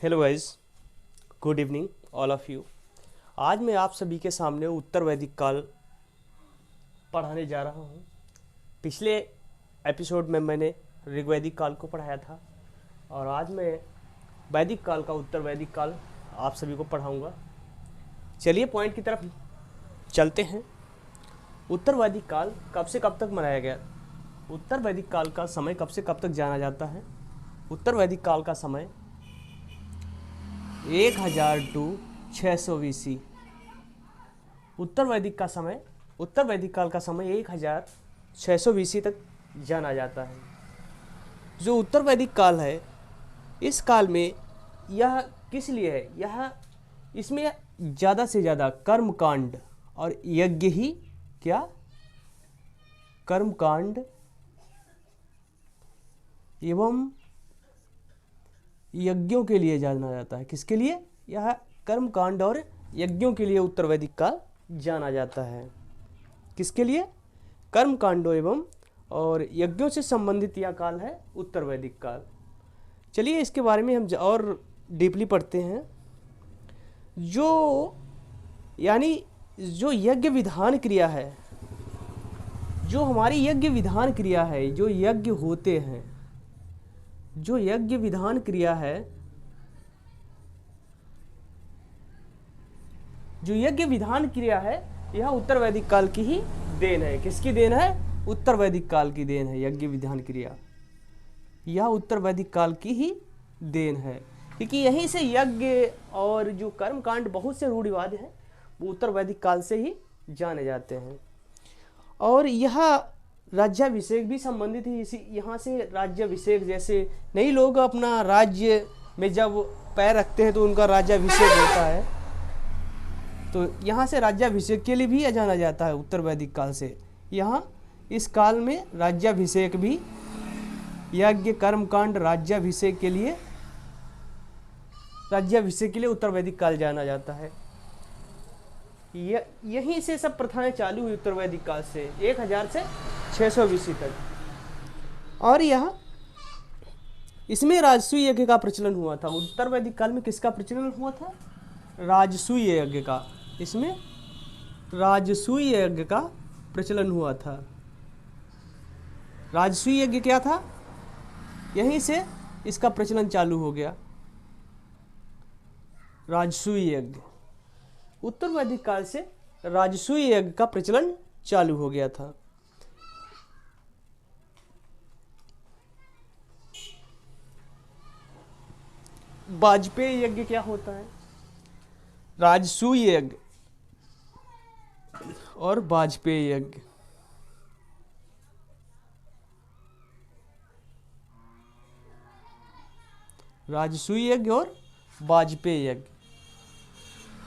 Hello guys, good evening all of you. आज मैं आप सभी के सामने उत्तर वैदिक काल पढ़ाने जा रहा हूँ। पिछले एपिसोड में मैंने ऋग्वैदिक काल को पढ़ाया था और आज मैं वैदिक काल का उत्तर वैदिक काल आप सभी को पढ़ाऊँगा। चलिए पॉइंट की तरफ चलते हैं। उत्तर वैदिक काल कब से कब तक मनाया गया? उत्तर वैदिक काल का समय कब से कब तक जाना जाता है? उत्तर वैदिक काल का समय 1000 टू 600 BC। उत्तर वैदिक काल का समय 1600 BC तक जाना जाता है। जो उत्तर वैदिक काल है, इस काल में यह किस लिए है? इसमें ज़्यादा से ज़्यादा कर्मकांड और यज्ञ ही कर्मकांड एवं यज्ञों के लिए जाना जाता है। किसके लिए? यह कर्मकांड और यज्ञों के लिए उत्तर वैदिक काल जाना जाता है। किसके लिए? कर्मकांडों एवं और यज्ञों से संबंधित यह काल है उत्तर वैदिक काल। चलिए इसके बारे में हम और डीपली पढ़ते हैं। जो यज्ञ विधान क्रिया है, जो हमारी यज्ञ विधान क्रिया है, जो यज्ञ होते हैं, जो यज्ञ विधान क्रिया है, यह उत्तर वैदिक काल की ही देन है। किसकी देन है? उत्तर वैदिक काल की देन है। यज्ञ विधान क्रिया यह उत्तर वैदिक काल की ही देन है, क्योंकि यहीं से यज्ञ और जो कर्मकांड बहुत से रूढ़िवाद हैं वो उत्तर वैदिक काल से ही जाने जाते हैं। और यह राज्याभिषेक भी संबंधित है। इसी यहाँ से राज्याभिषेक, जैसे नई लोग अपना राज्य में जब पैर रखते हैं तो उनका राज्याभिषेक होता है, तो यहाँ से राज्याभिषेक के लिए भी जाना जाता है उत्तर वैदिक काल से। यहाँ इस काल में राज्याभिषेक भी, यज्ञ कर्मकांड राज्याभिषेक के लिए उत्तर वैदिक काल जाना जाता है। यहीं से सब प्रथाएं चालू हुई उत्तर वैदिक काल से 1000 से 600 BC तक। और यह इसमें राजसूय यज्ञ का प्रचलन हुआ था। उत्तर वैदिक काल में किसका प्रचलन हुआ था? राजसूय यज्ञ का। इसमें राजसूय यज्ञ का प्रचलन हुआ था। राजसूय यज्ञ क्या था? यहीं से इसका प्रचलन चालू हो गया। राजसूय यज्ञ, उत्तर वैदिक काल से राजसूय यज्ञ का प्रचलन चालू हो गया था। वाजपेय यज्ञ क्या होता है? राजसूय यज्ञ और वाजपेय यज्ञ। राजसूय यज्ञ और वाजपेय यज्ञ।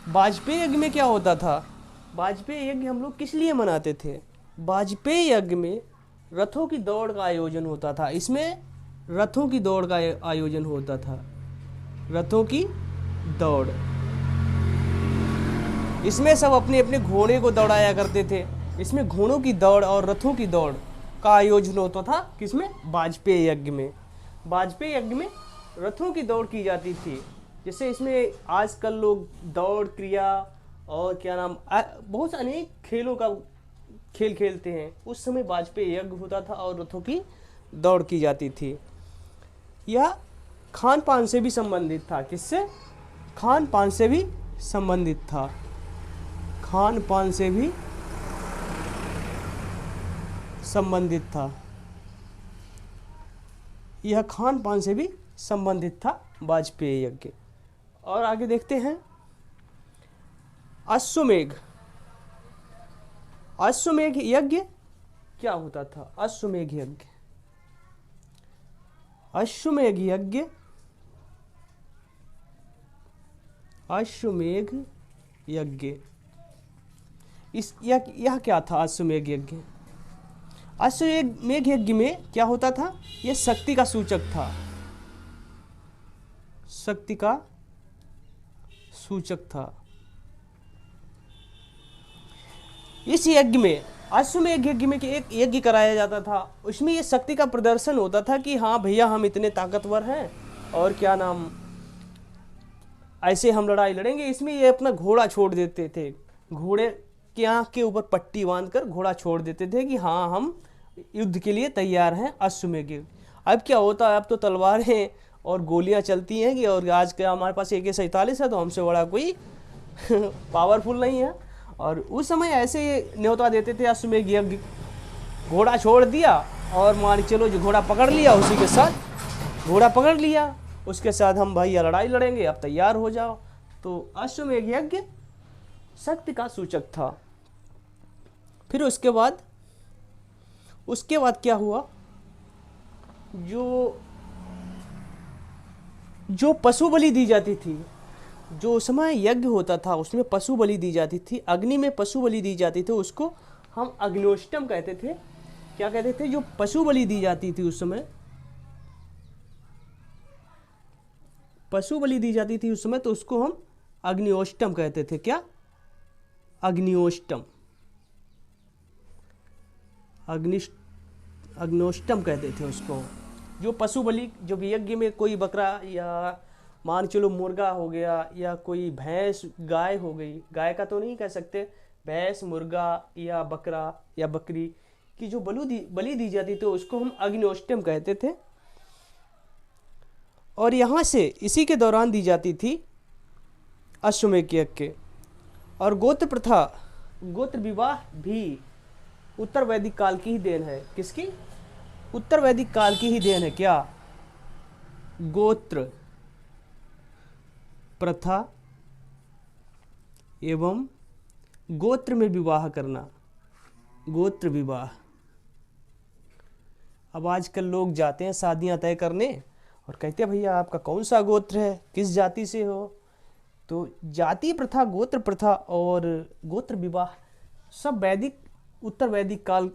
वाजपेय यज्ञ में क्या होता था? वाजपेय यज्ञ हम लोग किस लिए मनाते थे? वाजपेय यज्ञ में रथों की दौड़ का आयोजन होता था। इसमें रथों की दौड़ का आयोजन होता था। रथों की दौड़, इसमें सब अपने अपने घोड़े को दौड़ाया करते थे। इसमें घोड़ों की दौड़ और रथों की दौड़ का आयोजन होता था। किसमें? वाजपेय यज्ञ में। वाजपेय यज्ञ में रथों की दौड़ की जाती थी। जैसे इसमें आजकल लोग दौड़ क्रिया और बहुत अनेक खेलों का खेल खेलते हैं। उस समय वाजपेय यज्ञ होता था और रथों की दौड़ की जाती थी। यह खान पान से भी संबंधित था। किससे? खान पान से भी संबंधित था। खान पान से भी संबंधित था। यह खान पान से भी संबंधित था वाजपेय यज्ञ। और आगे देखते हैं अश्वमेघ। अश्वमेघ यज्ञ क्या होता था? अश्वमेघ यज्ञ, अश्वमेघ यज्ञ, अश्वमेघ यज्ञ। यह क्या था? अश्वमेघ यज्ञ। अश्वमेघ यज्ञ में क्या होता था? यह शक्ति का सूचक था। शक्ति का सूचक था। इस यज्ञ में, अश्वमेघ यज्ञ में एक यज्ञ कराया जाता था। उसमें ये शक्ति का प्रदर्शन होता था कि हाँ भैया हम इतने ताकतवर हैं और ऐसे हम लड़ाई लड़ेंगे। इसमें ये अपना घोड़ा छोड़ देते थे, घोड़े की आँख के ऊपर पट्टी बांधकर घोड़ा छोड़ देते थे कि हाँ हम युद्ध के लिए तैयार हैं अश्वमेध युद्ध। अब क्या होता है, अब तो तलवारें और गोलियां चलती हैं कि, और आज क्या हमारे पास AK-47 है तो हमसे बड़ा कोई पावरफुल नहीं है। और उस समय ऐसे न्योता देते थे अश्वमेध यज्ञ, घोड़ा छोड़ दिया और मान के चलो जो घोड़ा पकड़ लिया उसी के साथ, घोड़ा पकड़ लिया उसके साथ हम भैया लड़ाई लड़ेंगे, अब तैयार हो जाओ। तो अश्वमेध यज्ञ शक्ति का सूचक था। फिर उसके बाद क्या हुआ, जो पशु बलि दी जाती थी, जो उस समय यज्ञ होता था उसमें पशु बलि दी जाती थी, अग्नि में पशु बलि दी जाती थी, उसको हम अग्न्योष्टम कहते थे। क्या कहते थे, जो पशु बलि दी जाती थी उस समय, पशु बलि दी जाती थी उस समय, तो उसको हम अग्न्योष्टम कहते थे। क्या, अग्न्योष्टम, अग्न्योष्टम कहते थे उसको। जो पशु बलि, जो यज्ञ में कोई बकरा या मान चलो मुर्गा हो गया या कोई भैंस गाय हो गई, गाय का तो नहीं कह सकते, भैंस मुर्गा या बकरा या बकरी की जो बलि दी जाती थी उसको हम अग्न्योष्टम कहते थे। और यहाँ से इसी के दौरान दी जाती थी अश्वमेध यज्ञ के। और गोत्र प्रथा, गोत्र विवाह भी उत्तर वैदिक काल की ही देन है। किसकी, उत्तर वैदिक काल की ही देन है। क्या, गोत्र प्रथा एवं गोत्र में विवाह करना, गोत्र विवाह। अब आजकल लोग जाते हैं शादियां तय करने और कहते हैं भैया आपका कौन सा गोत्र है, किस जाति से हो। तो जाति प्रथा, गोत्र प्रथा और गोत्र विवाह सब वैदिक, उत्तर वैदिक काल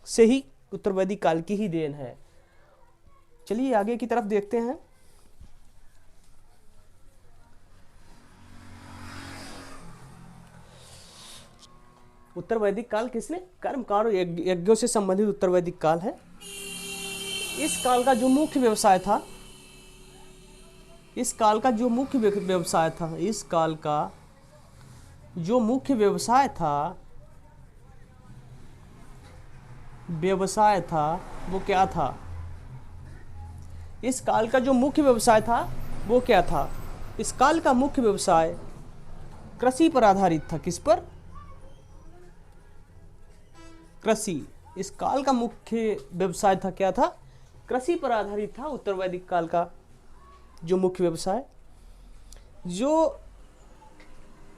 से ही, उत्तर वैदिक काल की ही देन है। चलिए आगे की तरफ देखते हैं। उत्तर वैदिक काल किसने, कर्मकार और यज्ञों से संबंधित उत्तर वैदिक काल है। इस काल का जो मुख्य व्यवसाय था, इस काल का जो मुख्य व्यवसाय था, इस काल का जो मुख्य व्यवसाय था वो क्या था, इस काल का जो मुख्य व्यवसाय था वो क्या था। इस काल का मुख्य व्यवसाय कृषि पर आधारित था। किस पर, कृषि। इस काल का मुख्य व्यवसाय था, क्या था, कृषि पर आधारित था उत्तर वैदिक काल का जो मुख्य व्यवसाय। जो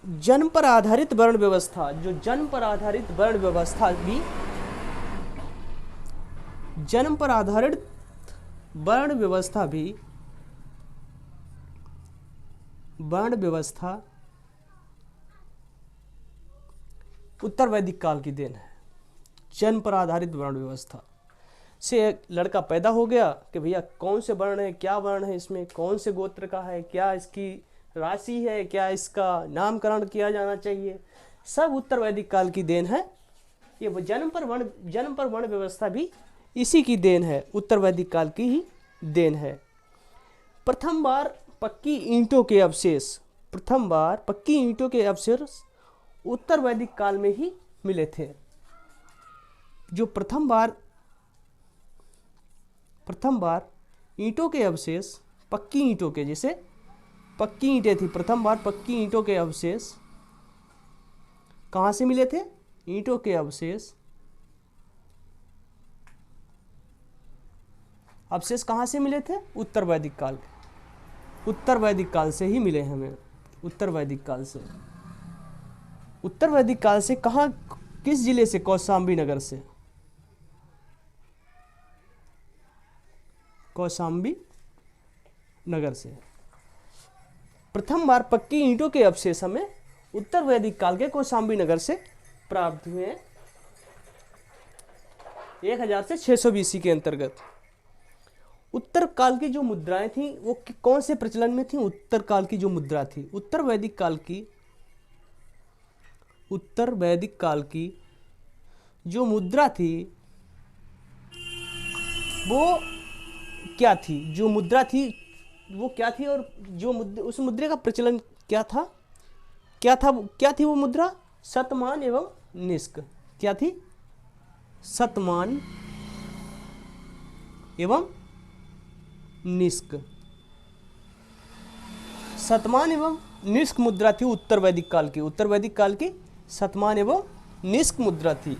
जन्म पर आधारित वर्ण व्यवस्था, जो जन्म पर आधारित वर्ण व्यवस्था भी, जन्म पर आधारित वर्ण व्यवस्था भी, वर्ण व्यवस्था उत्तर वैदिक काल की देन है। जन्म पर आधारित वर्ण व्यवस्था से एक लड़का पैदा हो गया कि भैया कौन से वर्ण है, क्या वर्ण है, इसमें कौन से गोत्र का है, क्या इसकी राशि है, क्या इसका नामकरण किया जाना चाहिए, सब उत्तर वैदिक काल की देन है। ये जन्म पर वर्ण व्यवस्था भी इसी की देन है, उत्तर वैदिक काल की ही देन है। प्रथम बार पक्की ईंटों के अवशेष, प्रथम बार पक्की ईंटों के अवशेष उत्तर वैदिक काल में ही मिले थे। जो प्रथम बार ईंटों के अवशेष, पक्की ईंटों के, जैसे पक्की ईंटें थी, प्रथम बार पक्की ईंटों के अवशेष कहाँ से मिले थे, ईंटों के अवशेष कहाँ से मिले थे, उत्तर वैदिक काल, उत्तर वैदिक काल से ही मिले हमें, उत्तर वैदिक काल से। उत्तर वैदिक काल से कहाँ, किस जिले से, कौशाम्बी नगर से, कौशाम्बी नगर से प्रथम बार पक्की ईंटों के अवशेष हमें उत्तर वैदिक काल के कौशाम्बी नगर से प्राप्त हुए हैं 1000 से 600 BC के अंतर्गत। उत्तर काल की जो मुद्राएं थी वो कौन से प्रचलन में थी, उत्तर काल की जो मुद्रा थी, उत्तर वैदिक काल की जो मुद्रा थी वो क्या थी, जो मुद्रा थी वो क्या थी और जो उस मुद्रे का प्रचलन क्या था, क्या थी वो मुद्रा? शतमान एवं निष्क। क्या थी? शतमान एवं निष्क। शतमान एवं निष्क मुद्रा थी उत्तर वैदिक काल की। उत्तर वैदिक काल की शतमान एवं निष्क मुद्रा थी।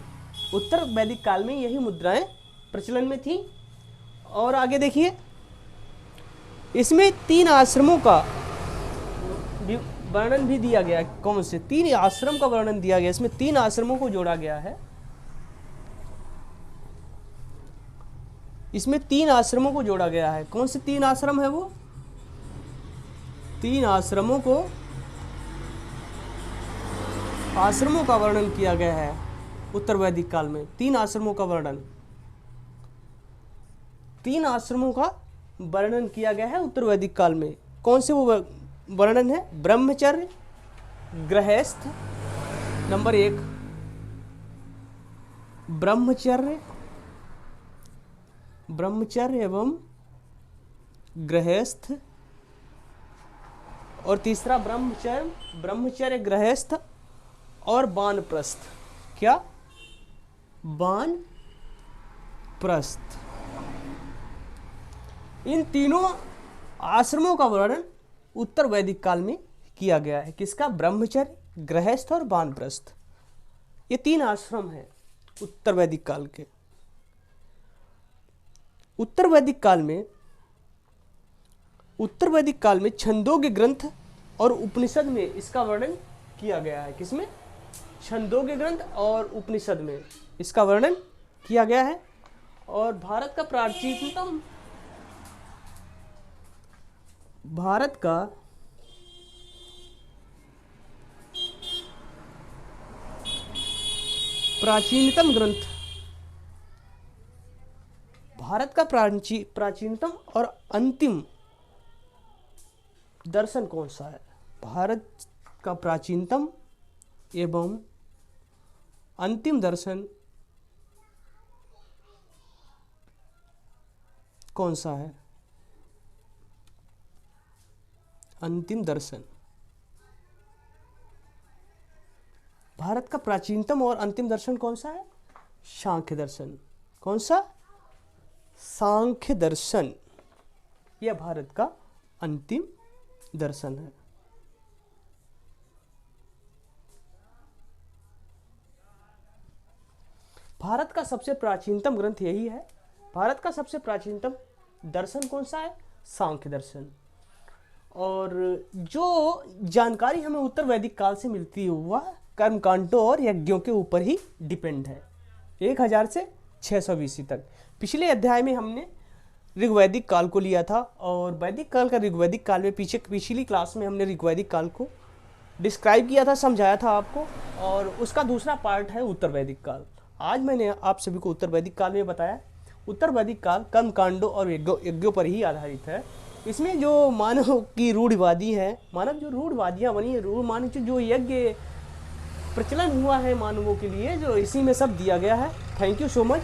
उत्तर वैदिक काल में यही मुद्राएं प्रचलन में थी। और आगे देखिए, इसमें 3 आश्रमों का वर्णन भी दिया गया है। कौन से 3 आश्रम का वर्णन दिया गया? इसमें 3 आश्रमों को जोड़ा गया है। इसमें 3 आश्रमों को जोड़ा गया है। कौन से 3 आश्रम है वो? 3 आश्रमों का वर्णन किया गया है उत्तर वैदिक काल में। 3 आश्रमों का वर्णन, 3 आश्रमों का वर्णन किया गया है उत्तर वैदिक काल में। कौन से वो वर्णन है? ब्रह्मचर्य, गृहस्थ, नंबर 1 ब्रह्मचर्य एवं गृहस्थ, और तीसरा ब्रह्मचर्य गृहस्थ और वानप्रस्थ। क्या? वानप्रस्थ। इन तीनों आश्रमों का वर्णन उत्तर वैदिक काल में किया गया है। किसका? ब्रह्मचर्य, गृहस्थ और वानप्रस्थ। ये 3 आश्रम हैं उत्तर वैदिक काल के। उत्तर वैदिक काल में छंदोग्य ग्रंथ और उपनिषद में इसका वर्णन किया गया है। किसमें? छंदोग्य ग्रंथ और उपनिषद में इसका वर्णन किया गया है। और भारत का प्राचीनतम ग्रंथ, भारत का प्राचीनतम और अंतिम दर्शन कौन सा है? भारत का प्राचीनतम एवं अंतिम दर्शन कौन सा है? अंतिम दर्शन। भारत का प्राचीनतम और अंतिम दर्शन कौन सा है? सांख्य दर्शन। कौन सा? सांख्य दर्शन। यह भारत का अंतिम दर्शन है। भारत का सबसे प्राचीनतम ग्रंथ यही है। भारत का सबसे प्राचीनतम दर्शन कौन सा है? सांख्य दर्शन। और जो जानकारी हमें उत्तर वैदिक काल से मिलती है वह कर्मकांडों और यज्ञों के ऊपर ही डिपेंड है। 1000 से 600 BC तक। पिछले अध्याय में हमने ऋग्वैदिक काल को लिया था और वैदिक काल का ऋग्वैदिक काल में पिछली क्लास में हमने ऋग्वैदिक काल को डिस्क्राइब किया था, समझाया था आपको। और उसका दूसरा पार्ट है उत्तर वैदिक काल। आज मैंने आप सभी को उत्तर वैदिक काल में बताया। उत्तर वैदिक काल कर्मकांडों और यज्ञों पर ही आधारित है। इसमें जो मानव की रूढ़वादी है, मानव जो रूढ़वादियाँ बनी है, मानव जो यज्ञ प्रचलन हुआ है मानवों के लिए, जो इसी में सब दिया गया है। Thank you so much.